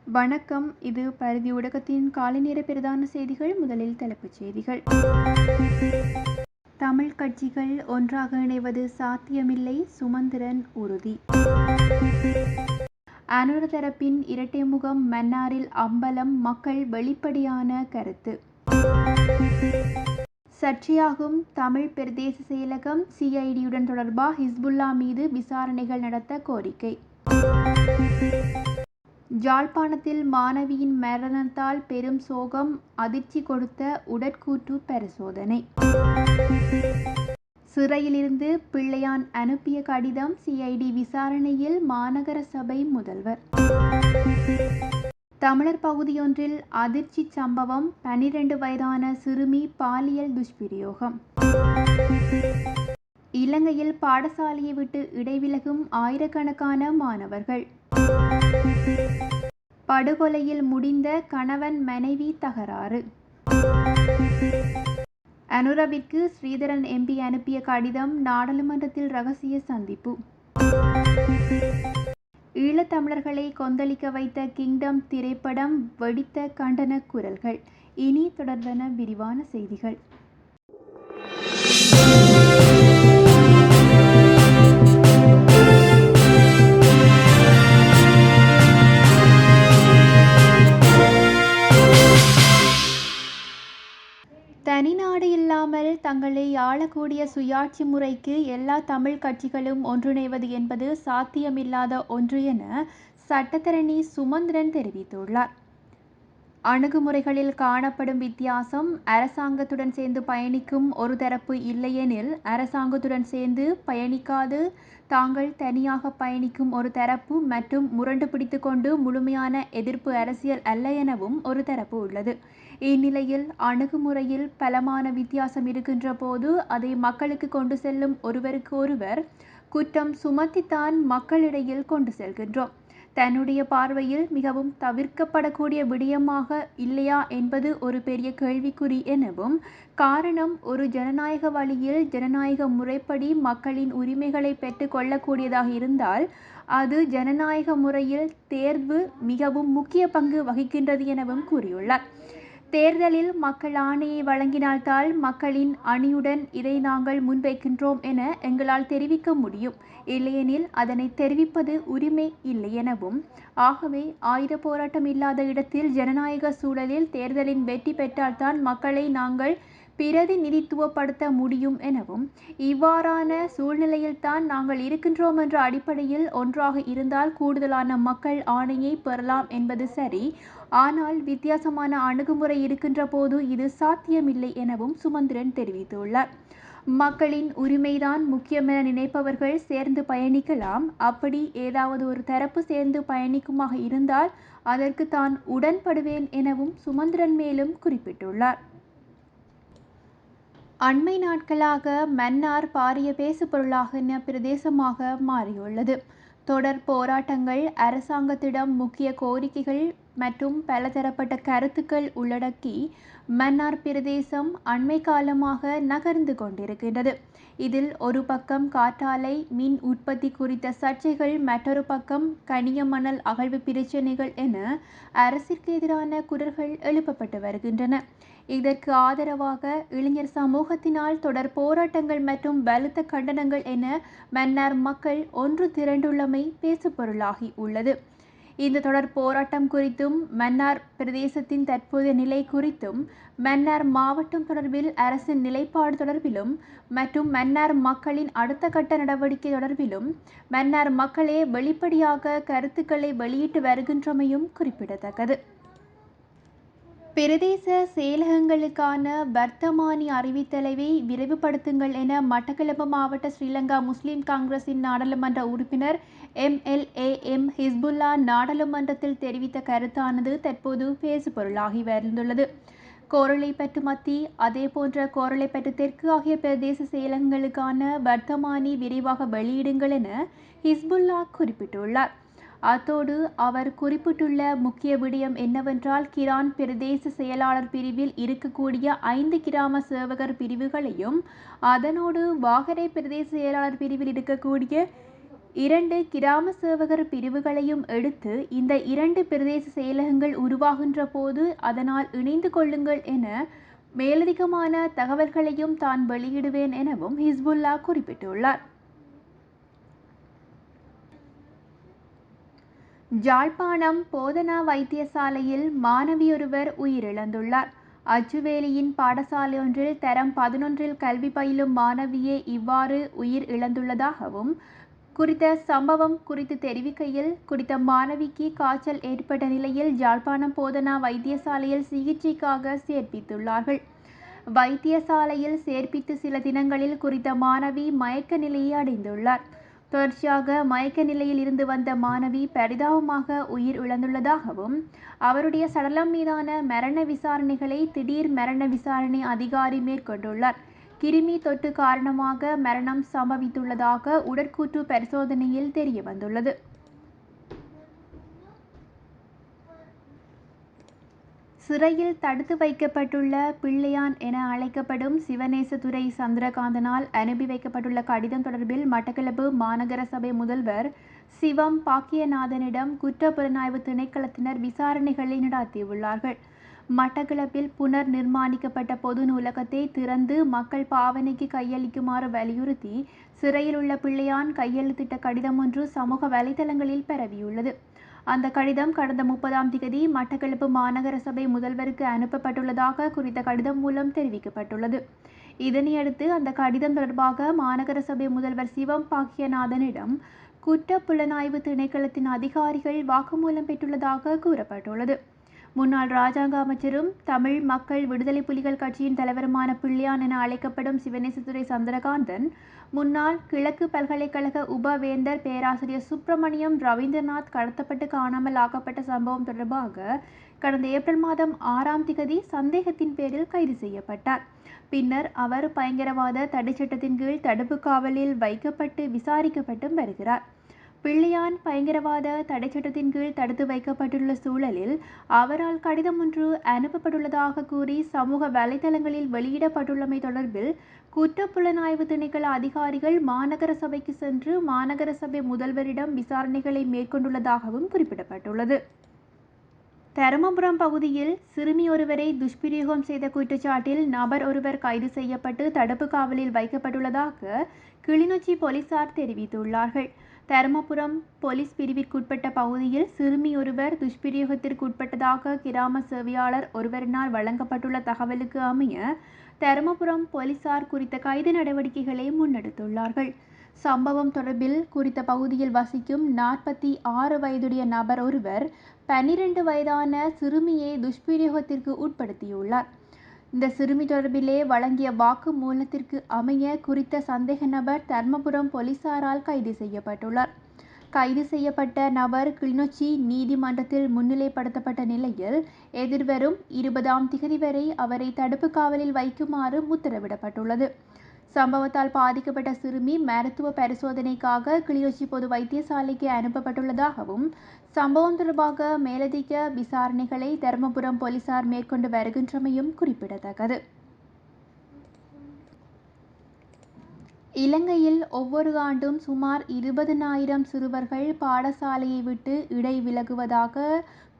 வணக்கம். இது பரிதி ஊடகத்தின் காலை நேர பிரதான செய்திகள். முதலில் தலைப்புச் செய்திகள். தமிழ் கட்சிகள் ஒன்றாக இணைவது சாத்தியமில்லை, சுமந்திரன் உறுதி. அனுர தரப்பின் இரட்டை முகம் மன்னாரில் அம்பலம், மக்கள் வெளிப்படையான கருத்து. சர்ச்சையாகும் தமிழ் பிரதேச செயலகம், சிஐடியுடன் தொடர்பா, ஹிஸ்புல்லா மீது விசாரணைகள் நடத்த கோரிக்கை. யாழ்ப்பாணத்தில் மாணவியின் மரணத்தால் பெரும் சோகம், அதிர்ச்சி கொடுத்த உடற்கூற்று பரிசோதனை. சிறையிலிருந்து பிள்ளையான் அனுப்பிய கடிதம், சிஐடி விசாரணையில் மாநகர சபை முதல்வர். தமிழர் பகுதியொன்றில் அதிர்ச்சி சம்பவம், 12 வயதான சிறுமி பாலியல் துஷ்பிரயோகம். இலங்கையில் பாடசாலையை விட்டு இடைவிலகும் ஆயிரக்கணக்கான மாணவர்கள். படுகொலையில் முடிந்த கணவன் மனைவி தகராறு. அனுரவிற்கு ஸ்ரீதரன் எம்பி அனுப்பிய கடிதம், நாடாளுமன்றத்தில் ரகசிய சந்திப்பு. ஈழத்தமிழர்களை கொந்தளிக்க வைத்த கிங்டம் திரைப்படம், வெடித்த கண்டன குரல்கள். இனி தொடர்பான விரிவான செய்திகள். தனிநாடு இல்லாமல் தங்களை ஆளக்கூடிய சுயாட்சி முறைக்கு எல்லா தமிழ் கட்சிகளும் ஒன்றிணைவது என்பது சாத்தியமில்லாத ஒன்று என சட்டத்தரணி சுமந்திரன் தெரிவித்துள்ளார். அணுகுமுறைகளில் காணப்படும் வித்தியாசம், அரசாங்கத்துடன் சேர்ந்து பயணிக்கும் ஒரு தரப்பு இல்லையெனில், அரசாங்கத்துடன் சேர்ந்து பயணிக்காது தாங்கள் தனியாக பயணிக்கும் ஒரு தரப்பு மற்றும் முரண்டு பிடித்து கொண்டு முழுமையான எதிர்ப்பு அரசியல் அல்ல எனவும் ஒரு தரப்பு உள்ளது. இந்நிலையில் அணுகுமுறையில் பலமான வித்தியாசம் இருக்கின்ற போது அதை மக்களுக்கு கொண்டு செல்லும் ஒருவருக்கு ஒருவர் குற்றம் சுமத்தித்தான் மக்களிடையில் கொண்டு செல்கின்றோம். தன்னுடைய பார்வையில் மிகவும் தவிர்க்கப்படக்கூடிய விடயமாக இல்லையா என்பது ஒரு பெரிய கேள்விக்குறி எனவும், காரணம் ஒரு ஜனநாயக வழியில் ஜனநாயக முறைப்படி மக்களின் உரிமைகளை பெற்று கொள்ளக்கூடியதாக இருந்தால் அது ஜனநாயக முறையில் தேர்வு மிகவும் முக்கிய பங்கு வகிக்கின்றது எனவும் கூறியுள்ளார். தேர்தலில் மக்கள் ஆணையை வழங்கினால்தான் மக்களின் அணியுடன் இதை நாங்கள் முன்வைக்கின்றோம் என எங்களால் தெரிவிக்க முடியும், இல்லையெனில் அதனை தெரிவிப்பது உரிமை இல்லை எனவும், ஆகவே ஆயுத போராட்டம் இல்லாத இடத்தில் ஜனநாயக சூழலில் தேர்தலின் வெற்றி பெற்றால்தான் மக்களை நாங்கள் பிரதிநிதித்துவப்படுத்த முடியும் எனவும், இவ்வாறான சூழ்நிலையில்தான் நாங்கள் இருக்கின்றோம் என்ற அடிப்படையில் ஒன்றாக இருந்தால் கூடுதலான மக்கள் ஆணையை பெறலாம் என்பது சரி, ஆனால் வித்தியாசமான அணுகுமுறை இருக்கின்ற போது இது சாத்தியமில்லை எனவும் சுமந்திரன் தெரிவித்துள்ளார். மக்களின் உரிமைதான் முக்கியமென நினைப்பவர்கள் சேர்ந்து பயணிக்கலாம். அப்படி ஏதாவது ஒரு தரப்பு சேர்ந்து பயணிக்குமாக இருந்தால் அதற்கு தான் உடன்படுவேன் எனவும் சுமந்திரன் மேலும் குறிப்பிட்டுள்ளார். அண்மை நாட்களாக மன்னார் பாரிய பேசுபொருளாகின பிரதேசமாக மாறியுள்ளது. தொடர் போராட்டங்கள், அரசாங்கத்திடம் முக்கிய கோரிக்கைகள் மற்றும் பலதரப்பட்ட கருத்துக்கள் உள்ளடக்கி மன்னார் பிரதேசம் அண்மை காலமாக நகர்ந்து கொண்டிருக்கின்றது. இதில் ஒரு பக்கம் காற்றாலை மின் உற்பத்தி குறித்த சர்ச்சைகள், மற்றொரு பக்கம் கனிய மணல் அகழ்வு பிரச்சினைகள் என அரசிற்கு எதிரான குரல்கள் எழுப்பப்பட்டு வருகின்றன. இதற்கு ஆதரவாக இளைஞர் சமூகத்தினால் தொடர் போராட்டங்கள் மற்றும் பலத்த கண்டனங்கள் என மன்னார் மக்கள் ஒன்று திரண்டுள்ளமை பேசுபொருளாகி உள்ளது. இந்த தொடர் போராட்டம் குறித்தும், மன்னார் பிரதேசத்தின் தற்போதைய நிலை குறித்தும், மன்னார் மாவட்டம் தொடர்பில் அரசின் நிலைப்பாடு தொடர்பிலும் மற்றும் மன்னார் மக்களின் அடுத்த கட்ட நடவடிக்கை தொடர்பிலும் மன்னார் மக்களே வெளிப்படையாக கருத்துக்களை வெளியிட்டு வருகின்றமையும் குறிப்பிடத்தக்கது. பிரதேச செயலகங்களுக்கான வர்த்தமானி அறிவித்தலை விரைவுபடுத்துங்கள் என மட்டக்களப்பு மாவட்ட ஸ்ரீலங்கா முஸ்லிம் காங்கிரசின் நாடாளுமன்ற உறுப்பினர் MLA ஹிஸ்புல்லா நாடாளுமன்றத்தில் தெரிவித்த கருத்தானது தற்போது பேசுபொருளாகி வந்துள்ளது. கோரளைப்பற்று மத்தி, அதேபோன்ற கோரளைப்பற்று தெற்கு ஆகிய பிரதேச செயலகங்களுக்கான வர்த்தமானி விரைவாக வெளியிடுங்கள் என ஹிஸ்புல்லா குறிப்பிட்டுள்ளார். அத்தோடு அவர் குறிப்பிட்டுள்ள முக்கிய விடயம் என்னவென்றால், கிரான் பிரதேச செயலாளர் பிரிவில் இருக்கக்கூடிய 5 கிராம சேவகர் பிரிவுகளையும், அதனோடு வாகரை பிரதேச செயலாளர் பிரிவில் இருக்கக்கூடிய 2 கிராம சேவகர் பிரிவுகளையும் எடுத்து இந்த 2 பிரதேச செயலகங்கள் உருவாகின்ற போது அதனால் இணைந்து கொள்ளுங்கள் என மேலதிகமான தகவல்களையும் தான் வெளியிடுவேன் எனவும் ஹிஸ்புல்லா குறிப்பிட்டுள்ளார். ஜாழ்ப்பாணம் போதனா வைத்தியசாலையில் மாணவியொருவர் உயிரிழந்துள்ளார். அச்சுவேலியின் பாடசாலையொன்றில் தரம் 11 கல்வி பயிலும் மாணவியே இவ்வாறு உயிர் இழந்துள்ளதாகவும் குறித்த சம்பவம் குறித்து தெரிவிக்கையில், குறித்த மாணவிக்கு காய்ச்சல் ஏற்பட்ட நிலையில் யாழ்ப்பாணம் போதனா வைத்தியசாலையில் சிகிச்சைக்காக சேர்ப்பித்துள்ளார்கள். வைத்தியசாலையில் சேர்ப்பித்து சில தினங்களில் குறித்த மாணவி மயக்க நிலையை அடைந்துள்ளார். தொடர்ச்சியாக மயக்க நிலையில் இருந்து வந்த மாணவி பரிதாபமாக உயிர் இழந்துள்ளதாகவும் அவருடைய சடலம் மீதான மரண விசாரணைகளை திடீர் மரண விசாரணை அதிகாரி மேற்கொண்டுள்ளார். கிருமி தொற்று காரணமாக மரணம் சம்பவித்துள்ளதாக உடற்கூற்று பரிசோதனையில் தெரியவந்துள்ளது. சிறையில் தடுத்து வைக்கப்பட்டுள்ள பிள்ளையான் என அழைக்கப்படும் சிவநேசதுரை சந்திரகாந்தனால் அனுப்பி வைக்கப்பட்டுள்ள கடிதம் தொடர்பில் மட்டக்களப்பு மாநகர சபை முதல்வர் சிவம் பாக்கியநாதனிடம் குற்றப்புலனாய்வு திணைக்களத்தினர் விசாரணைகளை நடத்தியுள்ளார்கள். மட்டக்களப்பில் புனர் நிர்மாணிக்கப்பட்ட பொது நூலகத்தை திறந்து மக்கள் பாவனைக்கு கையளிக்குமாறு வலியுறுத்தி சிறையில் உள்ள பிள்ளையான் கையெழுத்திட்ட கடிதம் ஒன்று சமூக வலைதளங்களில் பரவியுள்ளது. அந்த கடிதம் கடந்த 30ஆம் திகதி மட்டக்களப்பு மாநகர சபை முதல்வருக்கு அனுப்பப்பட்டுள்ளதாக குறித்த கடிதம் மூலம் தெரிவிக்கப்பட்டுள்ளது. இதனையடுத்து அந்த கடிதம் தொடர்பாக மாநகர சபை முதல்வர் சிவம் பாக்கியநாதனிடம் குற்றப்புலனாய்வு திணைக்களத்தின் அதிகாரிகள் வாக்குமூலம் பெற்றுள்ளதாக கூறப்பட்டுள்ளது. முன்னாள் இராஜாங்க அமைச்சரும் தமிழ் மக்கள் விடுதலை புலிகள் கட்சியின் தலைவருமான பிள்ளையான் என அழைக்கப்படும் சிவநேசதுரை சந்திரகாந்தன் முன்னாள் கிழக்கு பல்கலைக்கழக உபவேந்தர் பேராசிரியர் சுப்பிரமணியம் ரவீந்திரநாத் கடத்தப்பட்டு காணாமல் ஆக்கப்பட்ட சம்பவம் தொடர்பாக கடந்த ஏப்ரல் மாதம் 6ஆம் திகதி சந்தேகத்தின் பேரில் கைது செய்யப்பட்டார். பின்னர் அவர் பயங்கரவாத தடைச்சட்டத்தின் கீழ் தடுப்பு காவலில் வைக்கப்பட்டு விசாரிக்கப்பட்டும் வருகிறார். பிள்ளையான் பயங்கரவாத தடைச்சட்டத்தின் கீழ் தடுத்து வைக்கப்பட்டுள்ள சூழலில் அவரால் கடிதம் ஒன்று அனுப்பப்பட்டுள்ளதாக கூறி சமூக வலைதளங்களில் வெளியிடப்பட்டுள்ளமை தொடர்பில் குற்றப்புலனாய்வு திணைக்கள அதிகாரிகள் மாநகர சபைக்கு சென்று மாநகர சபை முதல்வரிடம் விசாரணைகளை மேற்கொண்டுள்ளதாகவும் குறிப்பிடப்பட்டுள்ளது. தருமபுரம் பகுதியில் சிறுமி ஒருவரை துஷ்பிரயோகம் செய்த குற்றச்சாட்டில் நபர் ஒருவர் கைது செய்யப்பட்டு தடுப்பு காவலில் வைக்கப்பட்டுள்ளதாக கிளிநொச்சி போலீசார் தெரிவித்துள்ளார்கள். தருமபுரம் போலீஸ் பிரிவிற்குட்பட்ட பகுதியில் சிறுமி ஒருவர் துஷ்பிரயோகத்திற்குட்பட்டதாக கிராம சேவையாளர் ஒருவரினால் வழங்கப்பட்டுள்ள தகவலுக்கு அமைய தருமபுரம் போலீசார் குறித்த கைது நடவடிக்கைகளை முன்னெடுத்துள்ளார்கள். சம்பவம் தொடர்பில் குறித்த பகுதியில் வசிக்கும் 46 வயதுடைய நபர் ஒருவர் 12 வயதான சிறுமியை துஷ்பிரயோகத்திற்கு உட்படுத்தியுள்ளார். இந்த சிறுமி தொடர்பிலே வழங்கிய வாக்கு மூலத்திற்கு அமைய குறித்த சந்தேக நபர் தர்மபுரம் போலீசாரால் கைது செய்யப்பட்டுள்ளார். கைது செய்யப்பட்ட நபர் கிளிநொச்சி நீதிமன்றத்தில் முன்னிலைப்படுத்தப்பட்ட நிலையில் எதிர்வரும் 20ஆம் திகதி வரை அவரை தடுப்பு காவலில் வைக்குமாறு உத்தரவிடப்பட்டுள்ளது. சம்பவத்தால் பாதிக்கப்பட்ட சிறுமி மருத்துவ பரிசோதனைக்காக கிளிநொச்சி பொது வைத்தியசாலைக்கு அனுப்பப்பட்டுள்ளதாகவும் சம்பவம் தொடர்பாக மேலதிக விசாரணைகளை தருமபுரம் போலீசார் மேற்கொண்டு வருகின்றமையும் குறிப்பிடத்தக்கது. இலங்கையில் ஒவ்வொரு ஆண்டும் சுமார் 20,000 சிறுவர்கள் பாடசாலையை விட்டு இடைவிலகுவதாக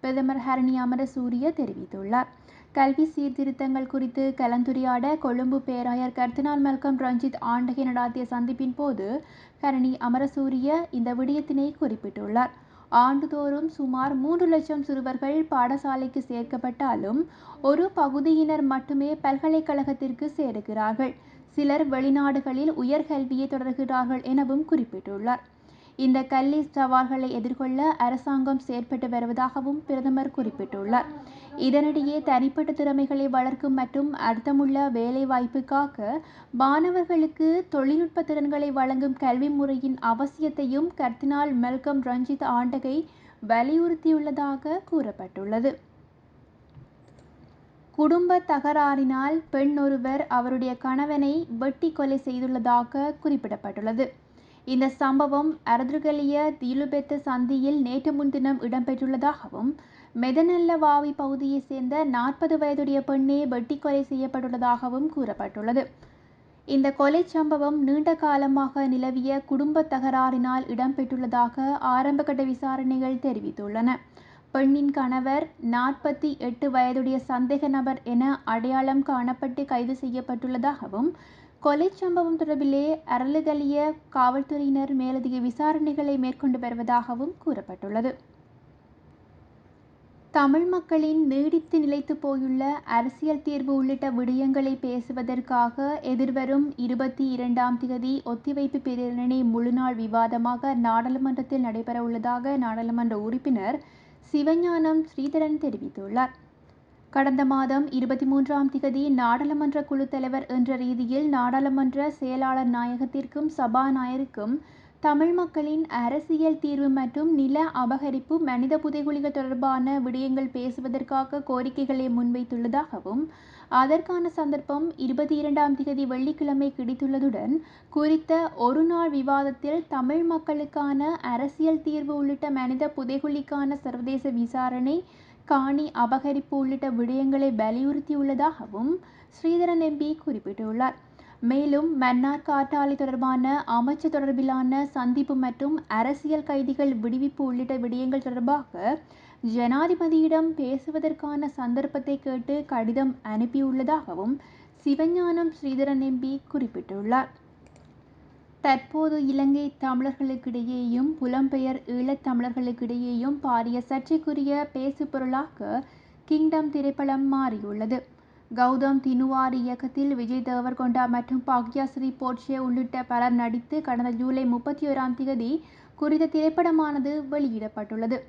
பிரதமர் ஹரணி அமரசூரிய தெரிவித்துள்ளார். கல்வி சீர்திருத்தங்கள் குறித்து கலந்துரையாட கொழும்பு பேராயர் கர்தினால் மெல்கம் ரஞ்சித் ஆண்டகை நடாத்திய சந்திப்பின் போது ஹரணி அமரசூரிய இந்த விடயத்தினை குறிப்பிட்டுள்ளார். ஆண்டுதோறும் சுமார் 3 லட்சம் சிறுவர்கள் பாடசாலைக்கு சேர்க்கப்பட்டாலும் ஒரு பகுதியினர் மட்டுமே பல்கலைக்கழகத்திற்கு சேருகிறார்கள். சிலர் வெளிநாடுகளில் உயர்கல்வியை தொடர்கிறார்கள் எனவும் குறிப்பிட்டுள்ளார். இந்த கல்வி சவால்களை எதிர்கொள்ள அரசாங்கம் செயற்பட்டு வருவதாகவும் பிரதமர் குறிப்பிட்டுள்ளார். இதனிடையே தனிப்பட்ட திறமைகளை வளர்க்கும் மற்றும் அர்த்தமுள்ள வேலை வாய்ப்புக்காக மாணவர்களுக்கு தொழில்நுட்ப திறன்களை வழங்கும் கல்வி முறையின் அவசியத்தையும் கர்தினால் மெல்கம் ரஞ்சித் ஆண்டகை வலியுறுத்தியுள்ளதாக கூறப்பட்டுள்ளது. குடும்ப தகராறினால் பெண் ஒருவர் அவருடைய கணவனை வெட்டி கொலை செய்துள்ளதாக குறிப்பிடப்பட்டுள்ளது. இந்த சம்பவம் அரதுகலிய தீலுபெத்த சந்தியில் நேற்று முன்தினம் இடம்பெற்றுள்ளதாகவும் மெதநல்லவாவி பகுதியைச் சேர்ந்த 40 வயதுடைய பெண்ணே வெட்டி கொலை செய்யப்பட்டுள்ளதாகவும் கூறப்பட்டுள்ளது. இந்த கொலை சம்பவம் நீண்ட காலமாக நிலவிய குடும்ப தகராறினால் இடம்பெற்றுள்ளதாக ஆரம்பகட்ட விசாரணைகள் தெரிவித்துள்ளன. பெண்ணின் கணவர் 48 வயதுடைய சந்தேக நபர் என அடையாளம் காணப்பட்டு கைது செய்யப்பட்டுள்ளதாகவும், கொலை சம்பவம் தொடர்பிலே அரலுகலிய காவல்துறையினர் மேலதிக விசாரணைகளை மேற்கொண்டு வருவதாகவும் கூறப்பட்டுள்ளது. தமிழ் மக்களின் நீடித்து நிலைத்து போயுள்ள அரசியல் தீர்வு உள்ளிட்ட விடயங்களை பேசுவதற்காக எதிர்வரும் 22ஆம் திகதி ஒத்திவைப்பு பிரேரணை முழுநாள் விவாதமாக நாடாளுமன்றத்தில் நடைபெறவுள்ளதாக நாடாளுமன்ற உறுப்பினர் சிவஞானம் ஸ்ரீதரன் தெரிவித்துள்ளார். கடந்த மாதம் 23ஆம் திகதி நாடாளுமன்ற குழு தலைவர் என்ற ரீதியில் நாடாளுமன்ற செயலாளர் நாயகத்திற்கும் சபாநாயகருக்கும் தமிழ் மக்களின் அரசியல் தீர்வு மற்றும் நில அபகரிப்பு, மனித புதைகுழிகள் தொடர்பான விடயங்கள் பேசுவதற்காக கோரிக்கைகளை முன்வைத்துள்ளதாகவும், அதற்கான சந்தர்ப்பம் 22ஆம் திகதி வெள்ளிக்கிழமை கிடைத்துள்ளதுடன், குறித்த ஒரு நாள் விவாதத்தில் தமிழ் மக்களுக்கான அரசியல் தீர்வு உள்ளிட்ட மனித புதைகுழிக்கான சர்வதேச விசாரணை, காணி அபகரிப்பு உள்ளிட்ட விடயங்களை வலியுறுத்தியுள்ளதாகவும் ஸ்ரீதரன் எம்பி குறிப்பிட்டுள்ளார். மேலும் மன்னார் காற்றாலை தொடர்பான அமைச்சர் தொடர்பிலான சந்திப்பு மற்றும் அரசியல் கைதிகள் விடுவிப்பு உள்ளிட்ட விடயங்கள் தொடர்பாக ஜனாதிபதியிடம் பேசுவதற்கான சந்தர்ப்பத்தை கேட்டு கடிதம் அனுப்பியுள்ளதாகவும் சிவஞானம் ஸ்ரீதரன் எம்பி குறிப்பிட்டுள்ளார். தற்போது இலங்கை தமிழர்களுக்கிடையேயும் புலம்பெயர் ஈழத் தமிழர்களுக்கிடையேயும் பாரிய சர்ச்சைக்குரிய பேசுபொருளாக கிங்டம் திரைப்படம் மாறியுள்ளது. கௌதம் தினுவாரி இயக்கத்தில் விஜய் தேவர்கொண்டா மற்றும் பாக்யாஸ்ரீ போட்சே உள்ளிட்ட பலர் நடித்து கடந்த ஜூலை 31ஆம் திகதி குறித்த திரைப்படமானது வெளியிடப்பட்டுள்ளது.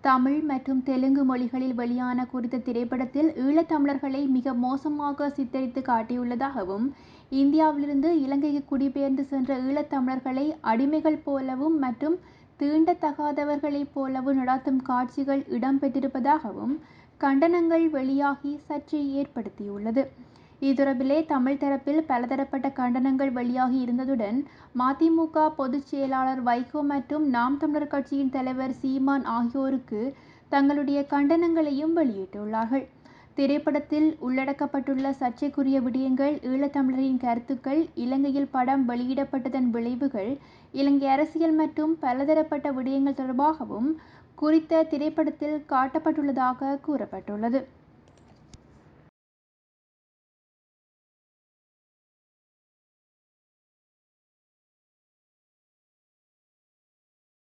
தமிழ் மற்றும் தெலுங்கு மொழிகளில் வெளியான குறித்த திரைப்படத்தில் ஈழத்தமிழர்களை மிக மோசமாக சித்தரித்து காட்டியுள்ளதாகவும், இந்தியாவிலிருந்து இலங்கைக்கு குடிபெயர்ந்து சென்ற ஈழத்தமிழர்களை அடிமைகள் போலவும் மற்றும் தீண்டத்தகாதவர்களைப் போலவும் நடாத்தும் காட்சிகள் இடம்பெற்றிருப்பதாகவும் கண்டனங்கள் வெளியாகி சர்ச்சையை ஏற்படுத்தியுள்ளது. இது தொடர்பிலே தமிழ் தரப்பில் பலதரப்பட்ட கண்டனங்கள் வெளியாகி இருந்ததுடன், மதிமுக பொதுச் செயலாளர் வைகோ மற்றும் நாம் தமிழர் கட்சியின் தலைவர் சீமான் ஆகியோருக்கு தங்களுடைய கண்டனங்களையும் வெளியிட்டுள்ளார்கள். திரைப்படத்தில் உள்ளடக்கப்பட்டுள்ள சர்ச்சைக்குரிய விடயங்கள், ஈழத்தமிழரின் கருத்துக்கள், இலங்கையில் படம் வெளியிடப்பட்டதன் விளைவுகள், இலங்கை அரசியல் மற்றும் பலதரப்பட்ட விடயங்கள் தொடர்பாகவும் குறித்த திரைப்படத்தில் காட்டப்பட்டுள்ளதாக கூறப்பட்டுள்ளது.